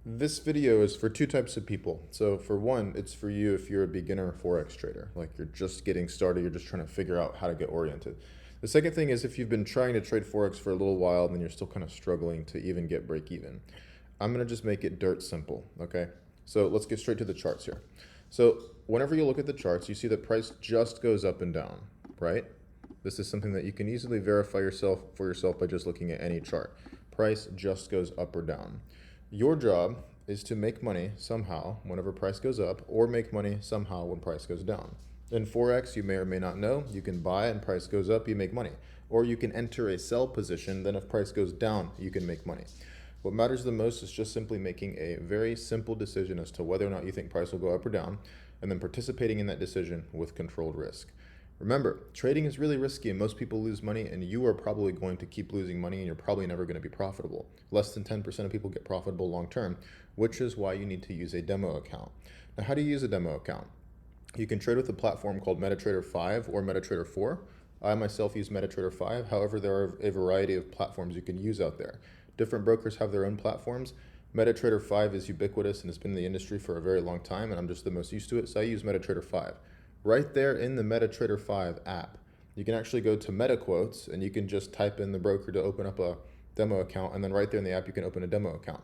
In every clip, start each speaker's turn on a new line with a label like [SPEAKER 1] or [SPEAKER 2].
[SPEAKER 1] This video is for two types of people. So for one, it's for you if you're a beginner Forex trader, like you're just getting started, you're just trying to figure out how to get oriented. The second thing is if you've been trying to trade Forex for a little while and then you're still kind of struggling to even get break even. I'm gonna just make it dirt simple, okay? So let's get straight to the charts here. So whenever you look at the charts, you see that price just goes up and down, right? This is something that you can easily verify for yourself by just looking at any chart. Price just goes up or down. Your job is to make money somehow whenever price goes up, or make money somehow when price goes down. In Forex, you may or may not know, you can buy and price goes up, you make money. Or you can enter a sell position, then if price goes down, you can make money. What matters the most is just simply making a very simple decision as to whether or not you think price will go up or down, and then participating in that decision with controlled risk. Remember, trading is really risky and most people lose money, and you are probably going to keep losing money and you're probably never going to be profitable. Less than 10% of people get profitable long term, which is why you need to use a demo account. Now, how do you use a demo account? You can trade with a platform called MetaTrader 5 or MetaTrader 4. I myself use MetaTrader 5. However, there are a variety of platforms you can use out there. Different brokers have their own platforms. MetaTrader 5 is ubiquitous and has been in the industry for a very long time, and I'm just the most used to it, so I use MetaTrader 5. Right there in the MetaTrader 5 app, you can actually go to MetaQuotes and you can just type in the broker to open up a demo account, and then right there in the app you can open a demo account.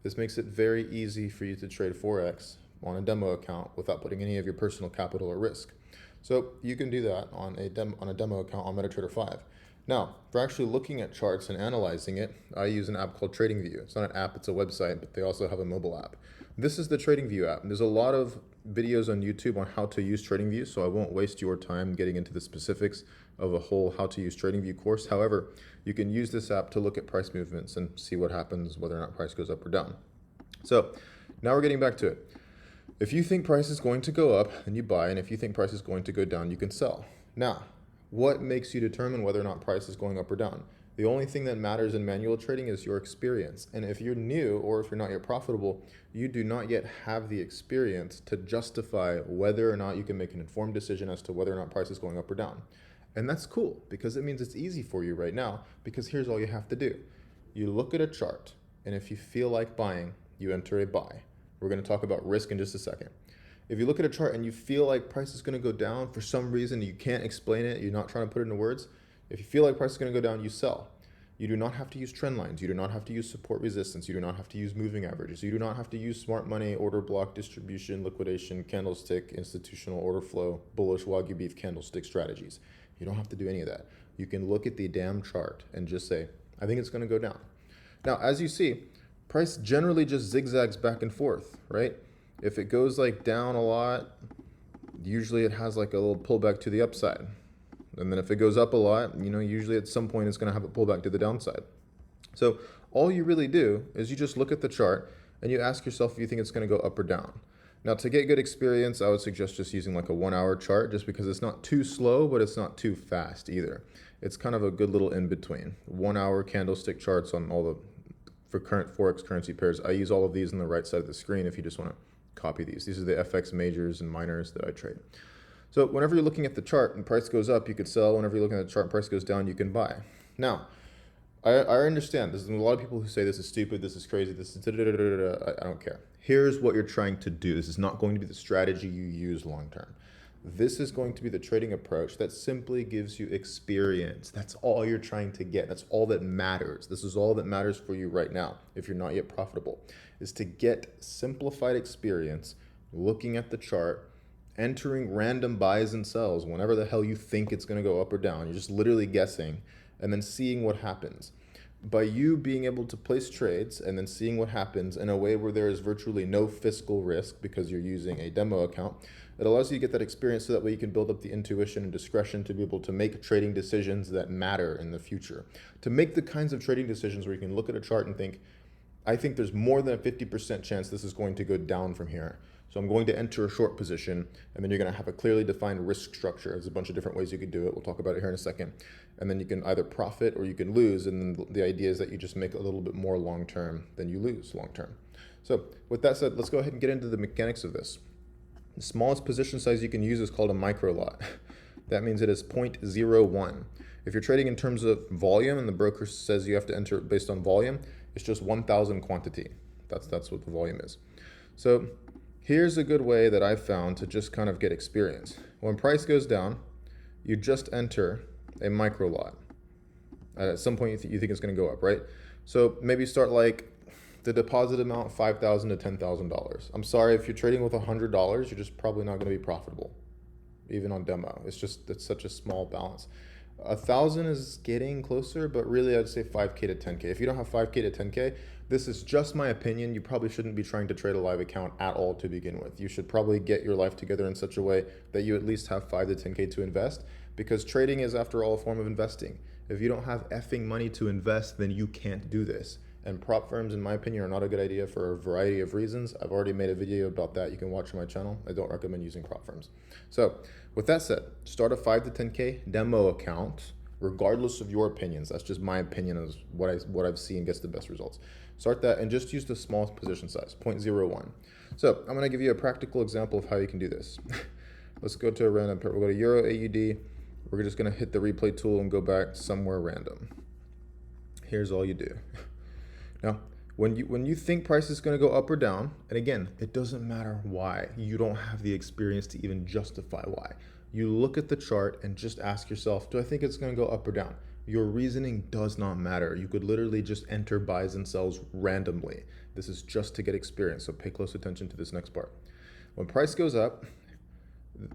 [SPEAKER 1] This makes it very easy for you to trade Forex on a demo account without putting any of your personal capital at risk. So you can do that on a demo account on MetaTrader 5. Now, for actually looking at charts and analyzing it, I use an app called TradingView. It's not an app, it's a website, but they also have a mobile app. This is the TradingView app. And there's a lot of videos on YouTube on how to use TradingView, so I won't waste your time getting into the specifics of a whole how to use TradingView course. However, you can use this app to look at price movements and see what happens, whether or not price goes up or down. So now we're getting back to it. If you think price is going to go up, then you buy, and if you think price is going to go down, you can sell. Now, what makes you determine whether or not price is going up or down? The only thing that matters in manual trading is your experience. And if you're new or if you're not yet profitable, you do not yet have the experience to justify whether or not you can make an informed decision as to whether or not price is going up or down. And that's cool because it means it's easy for you right now, because here's all you have to do. You look at a chart, and if you feel like buying, you enter a buy. We're going to talk about risk in just a second. If you look at a chart and you feel like price is going to go down for some reason, you can't explain it, you're not trying to put it into words, if you feel like price is going to go down, you sell. You do not have to use trend lines. You do not have to use support resistance. You do not have to use moving averages. You do not have to use smart money, order block, distribution, liquidation, candlestick, institutional order flow, bullish Wagyu beef candlestick strategies. You don't have to do any of that. You can look at the damn chart and just say, I think it's going to go down. Now, as you see, price generally just zigzags back and forth, right? If it goes like down a lot, usually it has like a little pullback to the upside. And then if it goes up a lot, usually at some point it's going to have a pullback to the downside. So all you really do is you just look at the chart and you ask yourself if you think it's going to go up or down. Now, to get good experience, I would suggest just using like a 1 hour chart, just because it's not too slow, but it's not too fast either. It's kind of a good little in between. 1 hour candlestick charts on for current Forex currency pairs. I use all of these on the right side of the screen if you just want to copy these. These are the FX majors and minors that I trade. So whenever you're looking at the chart and price goes up, you could sell. Whenever you're looking at the chart and price goes down, you can buy. Now, I understand. There's a lot of people who say this is stupid, this is crazy, this is I don't care. Here's what you're trying to do. This is not going to be the strategy you use long term. This is going to be the trading approach that simply gives you experience. That's all you're trying to get. That's all that matters. This is all that matters for you right now, if you're not yet profitable, is to get simplified experience looking at the chart, entering random buys and sells whenever the hell you think it's going to go up or down. You're just literally guessing and then seeing what happens. By you being able to place trades and then seeing what happens in a way where there is virtually no fiscal risk because you're using a demo account, it allows you to get that experience so that way you can build up the intuition and discretion to be able to make trading decisions that matter in the future. To make the kinds of trading decisions where you can look at a chart and think, I think there's more than a 50% chance this is going to go down from here. So I'm going to enter a short position, and then you're going to have a clearly defined risk structure. There's a bunch of different ways you could do it. We'll talk about it here in a second. And then you can either profit or you can lose. And then the idea is that you just make a little bit more long-term than you lose long-term. So with that said, let's go ahead and get into the mechanics of this. The smallest position size you can use is called a micro lot. That means it is 0.01. If you're trading in terms of volume and the broker says you have to enter based on volume, it's just 1,000 quantity. That's what the volume is. So here's a good way that I've found to just kind of get experience. When price goes down, you just enter a micro lot. At some point you think it's going to go up, right? So maybe start like the deposit amount $5,000 to $10,000. I'm sorry, if you're trading with $100, you're just probably not going to be profitable, even on demo. It's such a small balance. 1,000 is getting closer, but really I'd say 5K to 10K. If you don't have 5K to 10K, this is just my opinion. You probably shouldn't be trying to trade a live account at all to begin with. You should probably get your life together in such a way that you at least have 5 to 10K to invest, because trading is, after all, a form of investing. If you don't have effing money to invest, then you can't do this. And prop firms, in my opinion, are not a good idea for a variety of reasons. I've already made a video about that. You can watch on my channel. I don't recommend using prop firms. So with that said, start a 5 to 10K demo account, regardless of your opinions. That's just my opinion as what I've seen gets the best results. Start that and just use the smallest position size, 0.01. So I'm going to give you a practical example of how you can do this. Let's go to a random pair. We'll go to Euro AUD. We're just going to hit the replay tool and go back somewhere random. Here's all you do. Now, when you think price is going to go up or down, and again, it doesn't matter why. You don't have the experience to even justify why. You look at the chart and just ask yourself, do I think it's going to go up or down? Your reasoning does not matter. You could literally just enter buys and sells randomly. This is just to get experience, so pay close attention to this next part. When price goes up,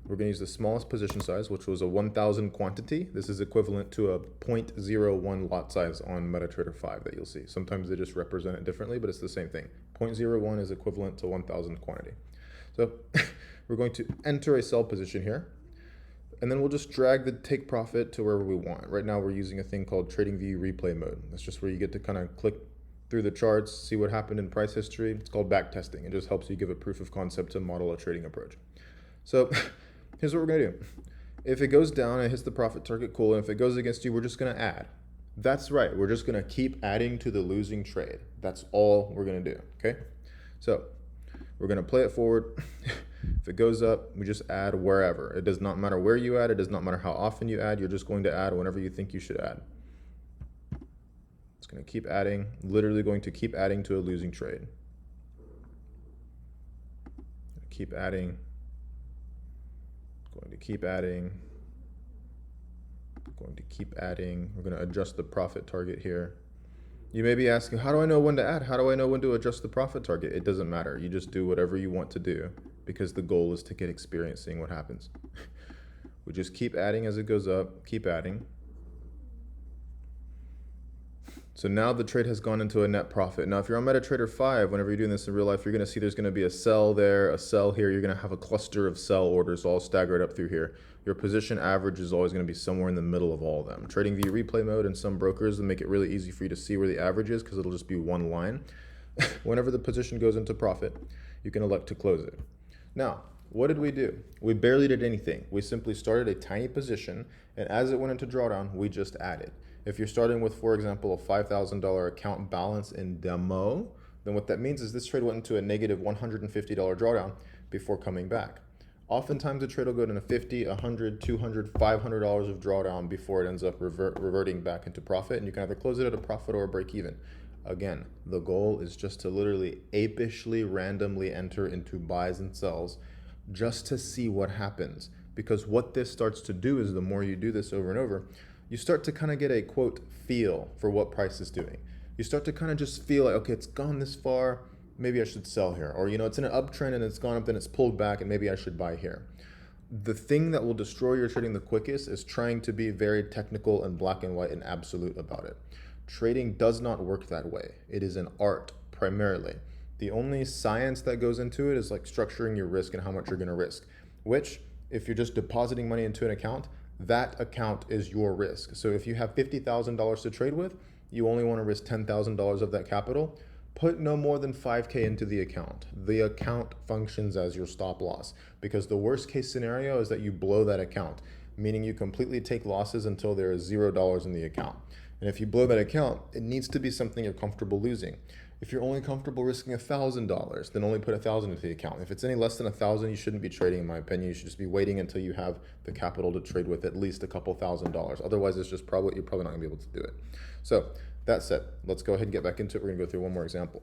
[SPEAKER 1] we're going to use the smallest position size, which was a 1,000 quantity. This is equivalent to a 0.01 lot size on MetaTrader 5 that you'll see. Sometimes they just represent it differently, but it's the same thing. 0.01 is equivalent to 1,000 quantity. So we're going to enter a sell position here, and then we'll just drag the take profit to wherever we want. Right now we're using a thing called TradingView replay mode. That's just where you get to kind of click through the charts, see what happened in price history. It's called back testing. It just helps you give a proof of concept to model a trading approach. So here's what we're going to do. If it goes down and hits the profit target, cool. And if it goes against you, we're just going to add. That's right. We're just going to keep adding to the losing trade. That's all we're going to do. Okay. So we're going to play it forward. If it goes up, we just add wherever. It does not matter where you add. It does not matter how often you add. You're just going to add whenever you think you should add. It's going to keep adding, literally going to keep adding to a losing trade. Keep adding. Going to keep adding. Going to keep adding. We're going to adjust the profit target here. You may be asking, how do I know when to add? How do I know when to adjust the profit target? It doesn't matter. You just do whatever you want to do, because the goal is to get experience seeing what happens. We just keep adding as it goes up, keep adding. So now the trade has gone into a net profit. Now, if you're on MetaTrader 5, whenever you're doing this in real life, you're going to see there's going to be a sell there, a sell here. You're going to have a cluster of sell orders all staggered up through here. Your position average is always going to be somewhere in the middle of all of them. TradingView replay mode and some brokers will make it really easy for you to see where the average is, because it'll just be one line. Whenever the position goes into profit, you can elect to close it. Now, what did we do? We barely did anything. We simply started a tiny position, and as it went into drawdown, we just added. If you're starting with, for example, a $5,000 account balance in demo, then what that means is this trade went into a negative $150 drawdown before coming back. Oftentimes the trade will go into $50, $100, $200, $500 of drawdown before it ends up reverting back into profit, and you can either close it at a profit or a break even. Again, the goal is just to literally apishly randomly enter into buys and sells just to see what happens. Because what this starts to do is, the more you do this over and over, you start to kind of get a, quote, feel for what price is doing. You start to kind of just feel like, okay, it's gone this far, maybe I should sell here. Or, it's in an uptrend and it's gone up, then it's pulled back, and maybe I should buy here. The thing that will destroy your trading the quickest is trying to be very technical and black and white and absolute about it. Trading does not work that way. It is an art primarily. The only science that goes into it is like structuring your risk and how much you're going to risk, which, if you're just depositing money into an account, that account is your risk. So if you have $50,000 to trade with, you only want to risk $10,000 of that capital. Put no more than 5K into the account. The account functions as your stop loss, because the worst case scenario is that you blow that account, meaning you completely take losses until there is $0 in the account. And if you blow that account, it needs to be something you're comfortable losing. If you're only comfortable risking $1,000, then only put $1,000 into the account. If it's any less than $1,000, you shouldn't be trading, in my opinion. You should just be waiting until you have the capital to trade with at least a couple $1,000. Otherwise, it's just you're probably not gonna be able to do it. So that said, let's go ahead and get back into it. We're gonna go through one more example.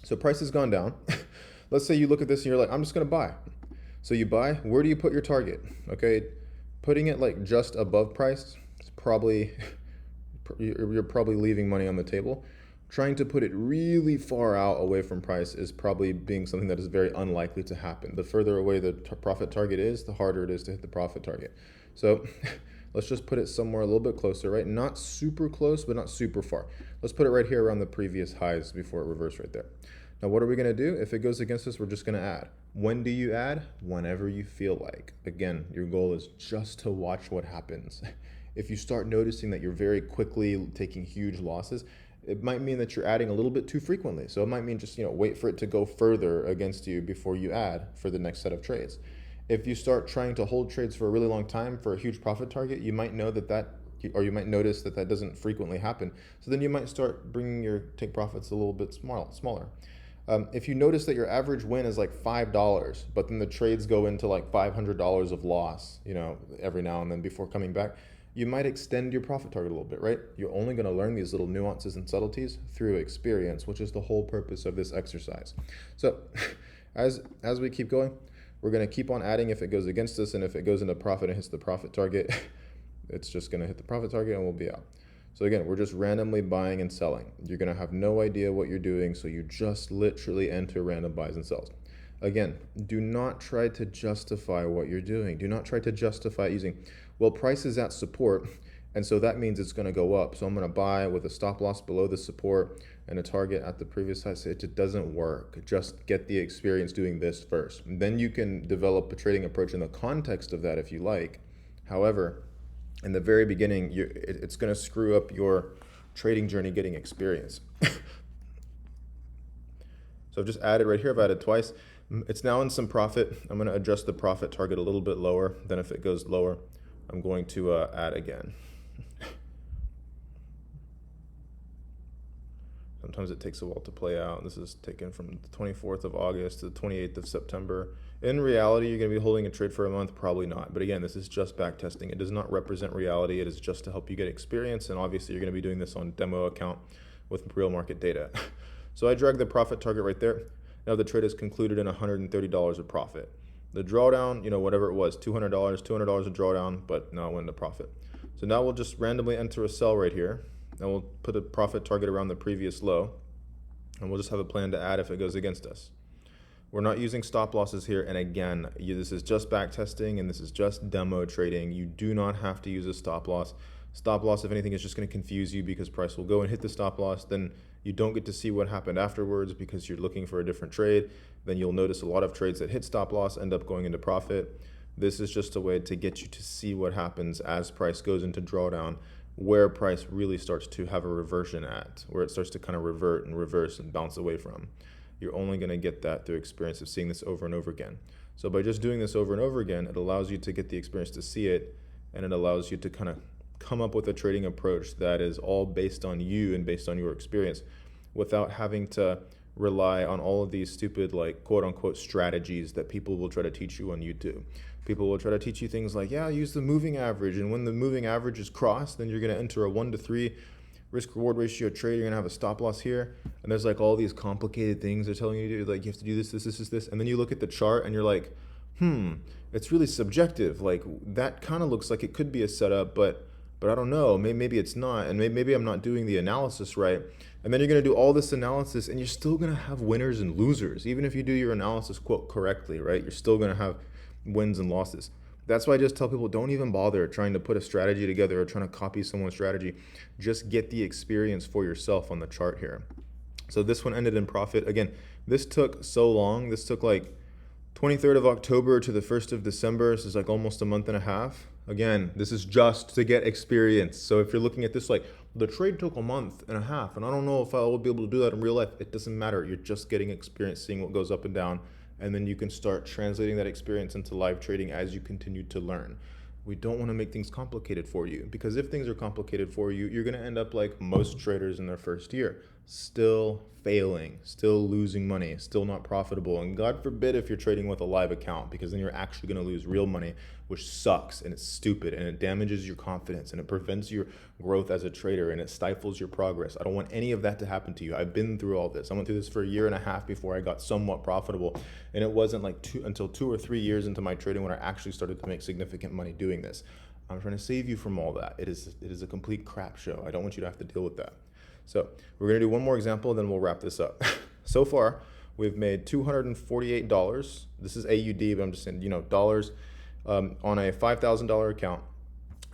[SPEAKER 1] So price has gone down. Let's say you look at this and you're like, I'm just going to buy. So you buy, where do you put your target? Okay, putting it like just above price is probably, you're probably leaving money on the table. Trying to put it really far out away from price is probably being something that is very unlikely to happen. The further away the profit target is, the harder it is to hit the profit target. So let's just put it somewhere a little bit closer, right? Not super close, but not super far. Let's put it right here around the previous highs before it reversed right there. Now, what are we going to do? If it goes against us, we're just going to add. When do you add? Whenever you feel like. Again, your goal is just to watch what happens. If you start noticing that you're very quickly taking huge losses, it might mean that you're adding a little bit too frequently. So it might mean just, wait for it to go further against you before you add for the next set of trades. If you start trying to hold trades for a really long time for a huge profit target, you might know or you might notice that doesn't frequently happen. So then you might start bringing your take profits a little bit smaller. If you notice that your average win is like $5, but then the trades go into like $500 of loss, every now and then before coming back, you might extend your profit target a little bit, right? You're only going to learn these little nuances and subtleties through experience, which is the whole purpose of this exercise. So as we keep going, we're going to keep on adding if it goes against us, and if it goes into profit and hits the profit target, it's just going to hit the profit target and we'll be out. So again, we're just randomly buying and selling. You're going to have no idea what you're doing, so you just literally enter random buys and sells. Again, do not try to justify what you're doing. Do not try to justify using, well, price is at support, and so that means it's going to go up. So I'm going to buy with a stop loss below the support and a target at the previous high. So it doesn't work. Just get the experience doing this first. And then you can develop a trading approach in the context of that if you like. However, in the very beginning, it's going to screw up your trading journey getting experience. So I've just added right here. I've added twice. It's now in some profit. I'm going to adjust the profit target a little bit lower. Then if it goes lower, I'm going to add again. Sometimes it takes a while to play out. This is taken from the 24th of August to the 28th of September. In reality, you're going to be holding a trade for a month? Probably not. But again, this is just back testing. It does not represent reality. It is just to help you get experience. And obviously, you're going to be doing this on demo account with real market data. So I drag the profit target right there. Now the trade is concluded in $130 of profit. The drawdown, whatever it was, $200 a drawdown, but now I went into profit. So now we'll just randomly enter a sell right here. And we'll put a profit target around the previous low. And we'll just have a plan to add if it goes against us. We're not using stop losses here. And again, this is just back testing and this is just demo trading. You do not have to use a stop loss. Stop loss, if anything, is just going to confuse you because price will go and hit the stop loss. Then you don't get to see what happened afterwards because you're looking for a different trade. Then you'll notice a lot of trades that hit stop loss end up going into profit. This is just a way to get you to see what happens as price goes into drawdown, where price really starts to have a reversion at, where it starts to kind of revert and reverse and bounce away from. You're only going to get that through experience of seeing this over and over again. So by just doing this over and over again, it allows you to get the experience to see it, and it allows you to kind of come up with a trading approach that is all based on you and based on your experience without having to rely on all of these stupid, like, quote unquote strategies that people will try to teach you on YouTube. People will try to teach you things like, yeah, use the moving average, and when the moving average is crossed, then you're going to enter a 1-to-3 risk reward ratio trade. You're going to have a stop loss here, and there's like all these complicated things they're telling you to do, like you have to do this, and then you look at the chart and you're like, it's really subjective. Like that kind of looks like it could be a setup, but I don't know, maybe it's not, and maybe I'm not doing the analysis right. And then you're going to do all this analysis and you're still going to have winners and losers. Even if you do your analysis quote correctly, right? You're still going to have wins and losses. That's why I just tell people, don't even bother trying to put a strategy together or trying to copy someone's strategy. Just get the experience for yourself on the chart here. So this one ended in profit. Again, this took so long. This took like 23rd of October to the 1st of December. This is like almost a month and a half. Again, this is just to get experience. So if you're looking at this like, the trade took a month and a half, and I don't know if I will be able to do that in real life, it doesn't matter. You're just getting experience, seeing what goes up and down, and then you can start translating that experience into live trading as you continue to learn. We don't want to make things complicated for you, because if things are complicated for you, you're going to end up like most traders in their first year. still failing, still losing money, still not profitable. And God forbid if you're trading with a live account, because then you're actually going to lose real money, which sucks and it's stupid and it damages your confidence and it prevents your growth as a trader and it stifles your progress. I don't want any of that to happen to you. I've been through all this. I went through this for a year and a half before I got somewhat profitable. And it wasn't like until 2 or 3 years into my trading when I actually started to make significant money doing this. I'm trying to save you from all that. It is a complete crap show. I don't want you to have to deal with that. So we're going to do one more example, and then we'll wrap this up. So far, we've made $248. This is AUD, but I'm just saying, dollars on a $5,000 account.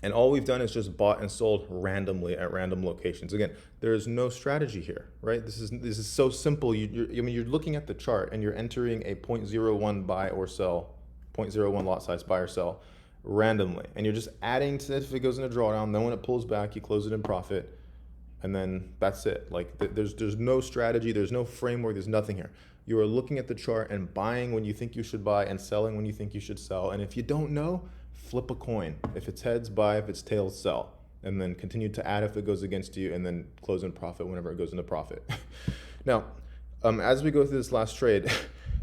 [SPEAKER 1] And all we've done is just bought and sold randomly at random locations. Again, there is no strategy here, right? This is so simple. You're looking at the chart and you're entering a 0.01 buy or sell, 0.01 lot size buy or sell randomly. And you're just adding to it if it goes in a drawdown. Then when it pulls back, you close it in profit. And then that's it. Like there's no strategy, there's no framework, there's nothing here. You are looking at the chart and buying when you think you should buy and selling when you think you should sell. And if you don't know, flip a coin. If it's heads, buy. If it's tails, sell. And then continue to add if it goes against you, and then close in profit whenever it goes into profit. Now, as we go through this last trade,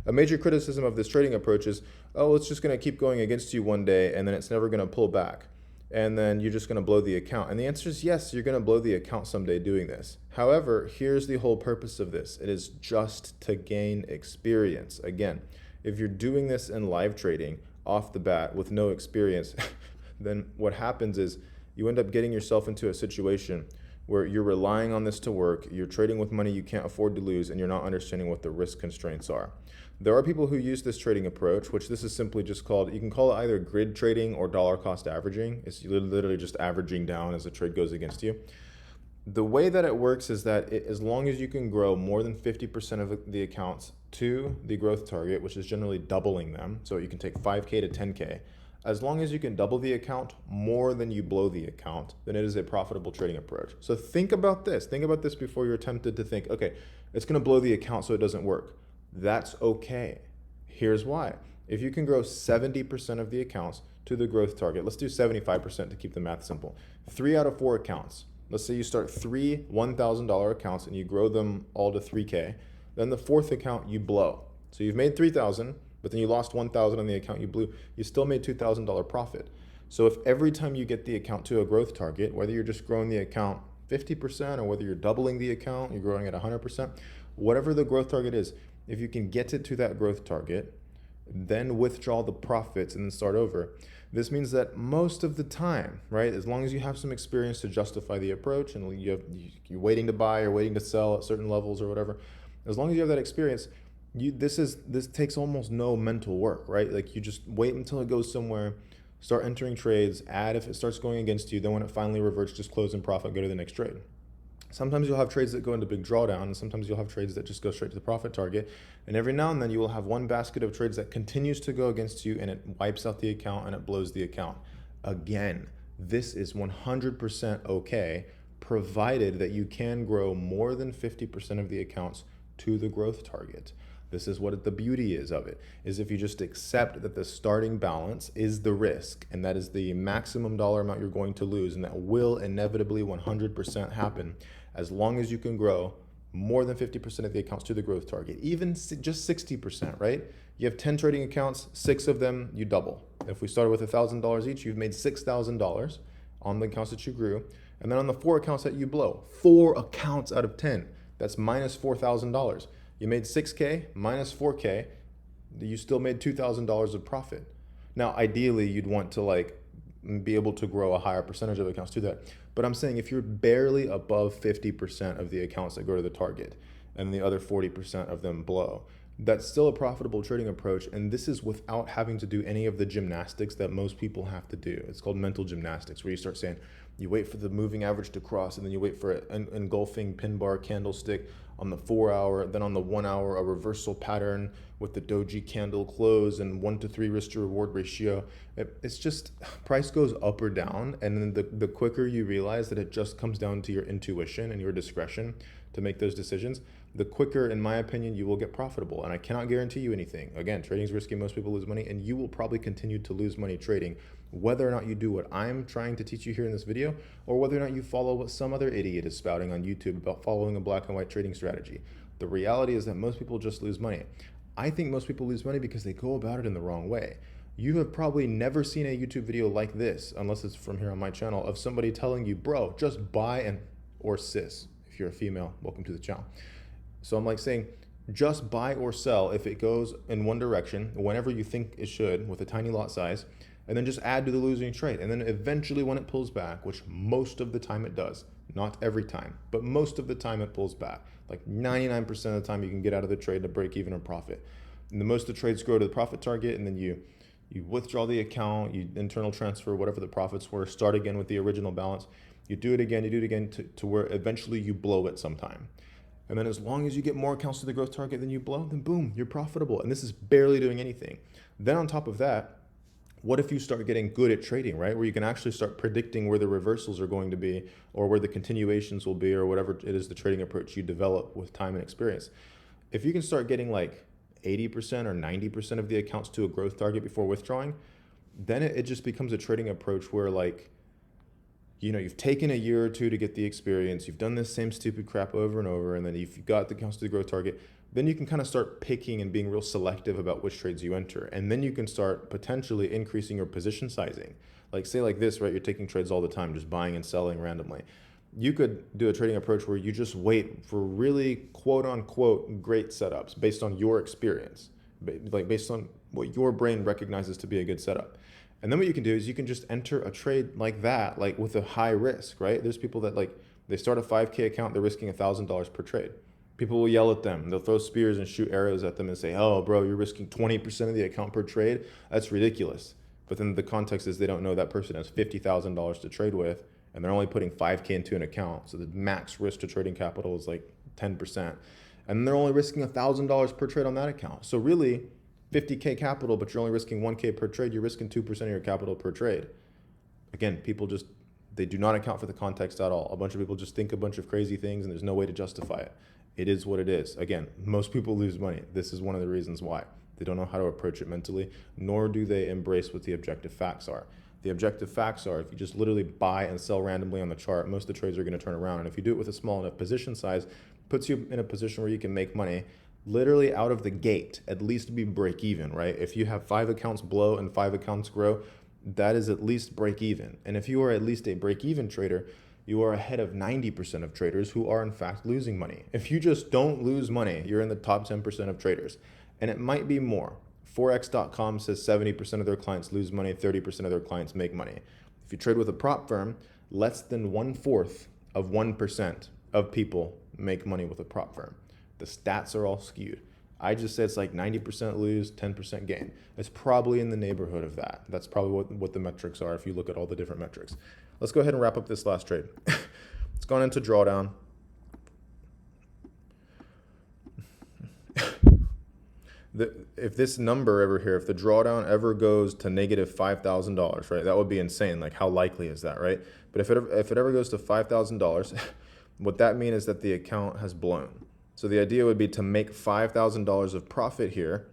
[SPEAKER 1] a major criticism of this trading approach is, oh, it's just going to keep going against you one day and then it's never going to pull back. And then you're just going to blow the account. And the answer is yes, you're going to blow the account someday doing this. However, here's the whole purpose of this. It is just to gain experience. Again, if you're doing this in live trading off the bat with no experience, then what happens is you end up getting yourself into a situation where you're relying on this to work, you're trading with money you can't afford to lose, and you're not understanding what the risk constraints are. There are people who use this trading approach, which this is simply just called, you can call it either grid trading or dollar cost averaging. It's literally just averaging down as the trade goes against you. The way that it works is that as long as you can grow more than 50% of the accounts to the growth target, which is generally doubling them, so you can take 5K to 10K, as long as you can double the account more than you blow the account, then it is a profitable trading approach. So think about this. Think about this before you're tempted to think, okay, it's going to blow the account so it doesn't work. That's okay. Here's why. If you can grow 70% of the accounts to the growth target, let's do 75% to keep the math simple. 3 out of 4 accounts. Let's say you start 3 $1,000 accounts and you grow them all to 3K. Then the 4th account you blow. So you've made 3,000, but then you lost 1,000 on the account you blew. You still made $2,000 profit. So if every time you get the account to a growth target, whether you're just growing the account 50% or whether you're doubling the account, you're growing at 100%, whatever the growth target is, if you can get it to that growth target, then withdraw the profits and then start over. This means that most of the time, right, as long as you have some experience to justify the approach and you're waiting to buy or waiting to sell at certain levels or whatever, as long as you have that experience, this takes almost no mental work, right? Like you just wait until it goes somewhere, start entering trades, add if it starts going against you, then when it finally reverts, just close in profit, go to the next trade. Sometimes you'll have trades that go into big drawdown, and sometimes you'll have trades that just go straight to the profit target. And every now and then you will have one basket of trades that continues to go against you and it wipes out the account and it blows the account. Again, this is 100% okay, provided that you can grow more than 50% of the accounts to the growth target. This is what the beauty is of it, is if you just accept that the starting balance is the risk, and that is the maximum dollar amount you're going to lose, and that will inevitably 100% happen as long as you can grow more than 50% of the accounts to the growth target, even just 60%, right? You have 10 trading accounts, 6 of them you double. If we started with $1,000 each, you've made $6,000 on the accounts that you grew, and then on the 4 accounts that you blow, 4 accounts out of 10, that's minus $4,000. You made 6K minus 4K, you still made $2,000 of profit. Now, ideally, you'd want to be able to grow a higher percentage of accounts to that. But I'm saying if you're barely above 50% of the accounts that go to the target and the other 40% of them blow, that's still a profitable trading approach. And this is without having to do any of the gymnastics that most people have to do. It's called mental gymnastics, where you start saying, you wait for the moving average to cross, and then you wait for an engulfing pin bar candlestick on the 4 hour, then on the 1 hour, a reversal pattern with the doji candle close and 1 to 3 risk to reward ratio. It's just price goes up or down. And then the quicker you realize that it just comes down to your intuition and your discretion to make those decisions, the quicker, in my opinion, you will get profitable. And I cannot guarantee you anything. Again, trading is risky. Most people lose money, and you will probably continue to lose money trading, whether or not you do what I'm trying to teach you here in this video, or whether or not you follow what some other idiot is spouting on YouTube about following a black and white trading strategy. The reality is that most people just lose money. I think most people lose money because they go about it in the wrong way. You have probably never seen a YouTube video like this, unless it's from here on my channel, of somebody telling you, bro, just buy and, or sis, if you're a female, welcome to the channel. So I'm like saying, just buy or sell if it goes in one direction, whenever you think it should, with a tiny lot size, and then just add to the losing trade. And then eventually when it pulls back, which most of the time it does, not every time, but most of the time it pulls back. Like 99% of the time you can get out of the trade to break even or profit. And the most of the trades grow to the profit target, and then you withdraw the account, you internal transfer whatever the profits were, start again with the original balance. You do it again to where eventually you blow it sometime. And then as long as you get more accounts to the growth target than you blow, then boom, you're profitable. And this is barely doing anything. Then on top of that, what if you start getting good at trading, right? Where you can actually start predicting where the reversals are going to be, or where the continuations will be, or whatever it is the trading approach you develop with time and experience. If you can start getting like 80% or 90% of the accounts to a growth target before withdrawing, then it just becomes a trading approach where, like, you know, you've taken a year or two to get the experience, you've done this same stupid crap over and over, and then if you've got the accounts to the growth target, then you can kind of start picking and being real selective about which trades you enter. And then you can start potentially increasing your position sizing. Like say like this, right? You're taking trades all the time, just buying and selling randomly. You could do a trading approach where you just wait for really quote unquote great setups based on your experience, like based on what your brain recognizes to be a good setup. And then what you can do is you can just enter a trade like that, like with a high risk, right? There's people that like, they start a 5K account, they're risking $1,000 per trade. People will yell at them. They'll throw spears and shoot arrows at them and say, oh, bro, you're risking 20% of the account per trade. That's ridiculous. But then the context is they don't know that person has $50,000 to trade with, and they're only putting 5K into an account. So the max risk to trading capital is like 10%. And they're only risking $1,000 per trade on that account. So really 50K capital, but you're only risking 1K per trade. You're risking 2% of your capital per trade. Again, people just, they do not account for the context at all. A bunch of people just think a bunch of crazy things and there's no way to justify it. It is what it is. Again, most people lose money. This is one of the reasons why. They don't know how to approach it mentally, nor do they embrace what the objective facts are. The objective facts are, if you just literally buy and sell randomly on the chart, most of the trades are going to turn around. And if you do it with a small enough position size, puts you in a position where you can make money literally out of the gate, at least be break even, right? If you have 5 accounts blow and 5 accounts grow, that is at least break even. And if you are at least a break even trader, you are ahead of 90% of traders who are in fact losing money. If you just don't lose money, you're in the top 10% of traders. And it might be more. Forex.com says 70% of their clients lose money, 30% of their clients make money. If you trade with a prop firm, less than 1/4 of 1% of people make money with a prop firm. The stats are all skewed. I just say it's like 90% lose, 10% gain. It's probably in the neighborhood of that. That's probably what the metrics are if you look at all the different metrics. Let's go ahead and wrap up this last trade. It's gone into drawdown. If this number ever here, if the drawdown ever goes to negative $5,000, right, that would be insane. Like, how likely is that, right? But if it ever goes to $5,000, what that means is that the account has blown. So the idea would be to make $5,000 of profit here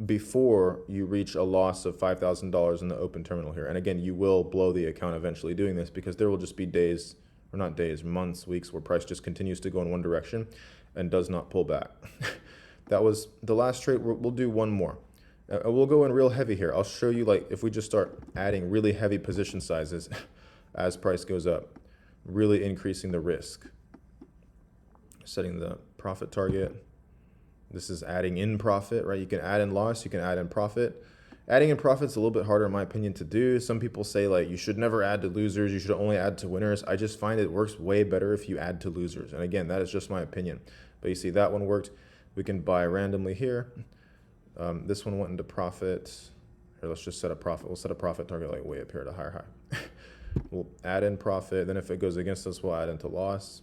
[SPEAKER 1] before you reach a loss of $5,000 in the open terminal here. And again, you will blow the account eventually doing this, because there will just be days, or not days, months, weeks, where price just continues to go in one direction and does not pull back. That was the last trade. We'll do one more. We'll go in real heavy here. I'll show you, like, if we just start adding really heavy position sizes as price goes up, really increasing the risk. Setting the profit target. This is adding in profit, right? You can add in loss, you can add in profit. Adding in profit is a little bit harder, in my opinion, to do. Some people say, like, you should never add to losers, you should only add to winners. I just find it works way better if you add to losers. And again, that is just my opinion. But you see, that one worked. We can buy randomly here. This one went into profit. Here, let's just set a profit. We'll set a profit target like way up here at a higher high. We'll add in profit. Then if it goes against us, we'll add into loss.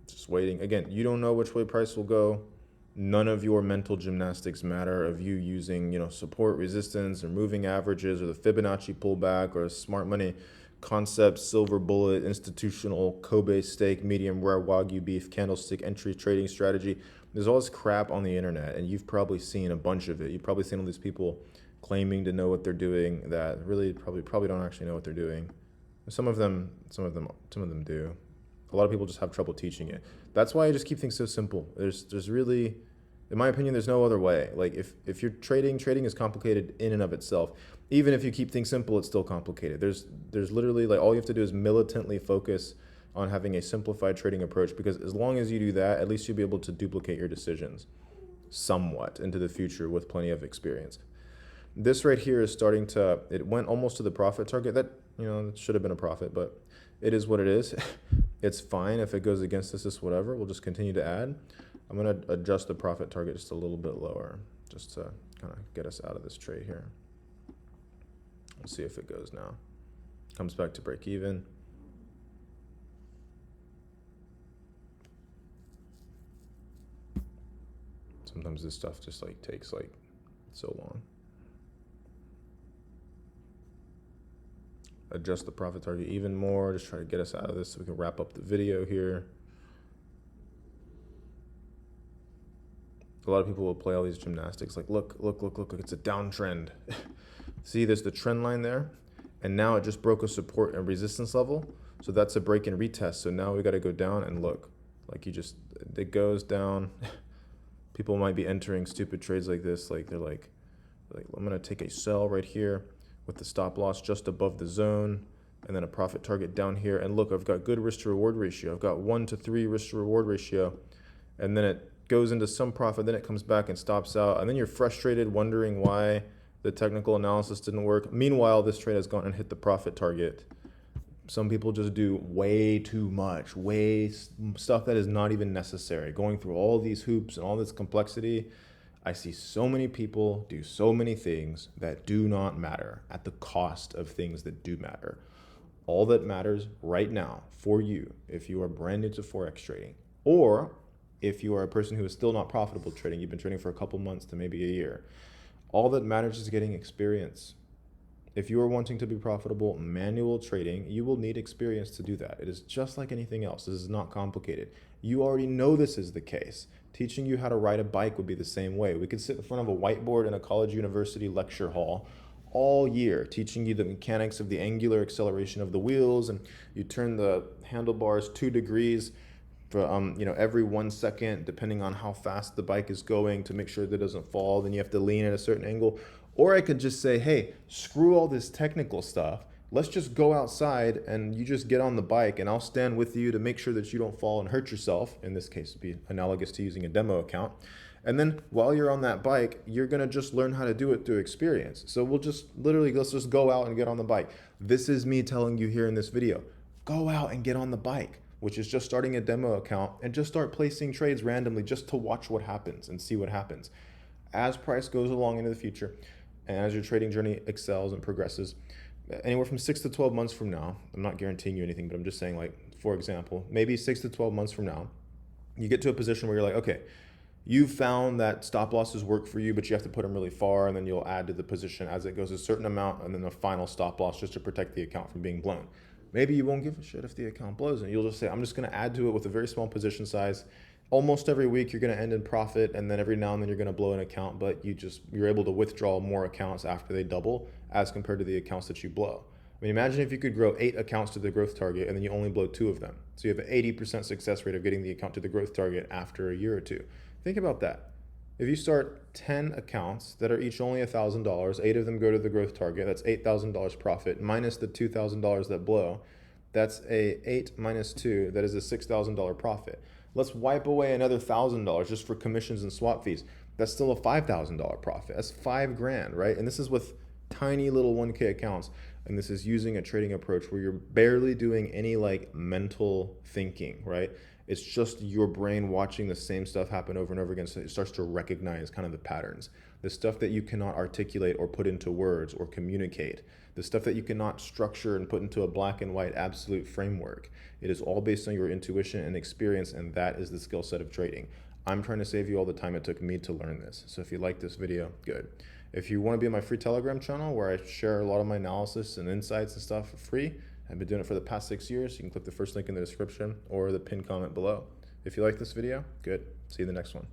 [SPEAKER 1] Just waiting. Again, you don't know which way price will go. None of your mental gymnastics matter of you using, support, resistance, or moving averages, or the Fibonacci pullback, or smart money concepts, silver bullet, institutional, Kobe steak, medium rare Wagyu beef, candlestick entry, trading strategy. There's all this crap on the internet, and you've probably seen a bunch of it. You've probably seen all these people claiming to know what they're doing that really probably don't actually know what they're doing. Some of them do. A lot of people just have trouble teaching it. That's why I just keep things so simple. There's really, in my opinion, there's no other way. Like if you're trading is complicated in and of itself. Even if you keep things simple, it's still complicated. There's literally, like, all you have to do is militantly focus on having a simplified trading approach, because as long as you do that, at least you'll be able to duplicate your decisions somewhat into the future with plenty of experience. This right here is starting to, it went almost to the profit target. That, it should have been a profit, but it is what it is. It's fine if it goes against this, whatever. We'll just continue to add. I'm going to adjust the profit target just a little bit lower, just to kind of get us out of this trade here. We'll see if it goes now. Comes back to break even. Sometimes this stuff just takes so long. Adjust the profit target even more, just try to get us out of this so we can wrap up the video here. A lot of people will play all these gymnastics, like look, it's a downtrend. See, there's the trend line there, and now it just broke a support and resistance level, so that's a break and retest. So now we got to go down and look, it goes down. People might be entering stupid trades like this, they're like I'm gonna take a sell right here with the stop loss just above the zone, and then a profit target down here. And look, I've got good risk to reward ratio. I've got 1 to 3 risk to reward ratio, and then it goes into some profit, then it comes back and stops out, and then you're frustrated wondering why the technical analysis didn't work. Meanwhile, this trade has gone and hit the profit target. Some people just do way too much, stuff that is not even necessary, going through all these hoops and all this complexity. I see so many people do so many things that do not matter at the cost of things that do matter. All that matters right now for you, if you are brand new to Forex trading, or if you are a person who is still not profitable trading, you've been trading for a couple months to maybe a year, all that matters is getting experience. If you are wanting to be profitable manual trading, you will need experience to do that. It is just like anything else. This is not complicated. You already know this is the case. Teaching you how to ride a bike would be the same way. We could sit in front of a whiteboard in a college university lecture hall all year, teaching you the mechanics of the angular acceleration of the wheels, and you turn the handlebars 2 degrees for every 1 second, depending on how fast the bike is going, to make sure that it doesn't fall. Then you have to lean at a certain angle. Or I could just say, hey, screw all this technical stuff. Let's just go outside and you just get on the bike, and I'll stand with you to make sure that you don't fall and hurt yourself. In this case, it'd be analogous to using a demo account. And then while you're on that bike, you're going to just learn how to do it through experience. So let's just go out and get on the bike. This is me telling you here in this video, go out and get on the bike, which is just starting a demo account and just start placing trades randomly just to watch what happens and see what happens. As price goes along into the future, and as your trading journey excels and progresses, anywhere from 6 to 12 months from now, I'm not guaranteeing you anything, but I'm just saying, for example, maybe 6 to 12 months from now, you get to a position where you're like, okay, you found that stop losses work for you, but you have to put them really far, and then you'll add to the position as it goes a certain amount, and then the final stop loss just to protect the account from being blown. Maybe you won't give a shit if the account blows, and you'll just say, I'm just going to add to it with a very small position size. Almost every week you're going to end in profit, and then every now and then you're going to blow an account, but you're able to withdraw more accounts after they double as compared to the accounts that you blow. I mean, imagine if you could grow 8 accounts to the growth target and then you only blow 2 of them. So you have an 80% success rate of getting the account to the growth target after a year or 2. Think about that. If you start 10 accounts that are each only $1,000, 8 of them go to the growth target, that's $8,000 profit, minus the $2,000 that blow, that's a 8 minus 2, that is a $6,000 profit. Let's wipe away another $1,000 just for commissions and swap fees. That's still a $5,000 profit. That's $5,000, right? And this is with tiny little 1K accounts. And this is using a trading approach where you're barely doing any mental thinking, right? It's just your brain watching the same stuff happen over and over again. So it starts to recognize kind of the patterns, the stuff that you cannot articulate or put into words or communicate, the stuff that you cannot structure and put into a black and white absolute framework. It is all based on your intuition and experience, and that is the skill set of trading. I'm trying to save you all the time it took me to learn this. So if you like this video, good. If you want to be on my free Telegram channel where I share a lot of my analysis and insights and stuff for free, I've been doing it for the past 6 years. You can click the first link in the description or the pinned comment below. If you like this video, good. See you in the next one.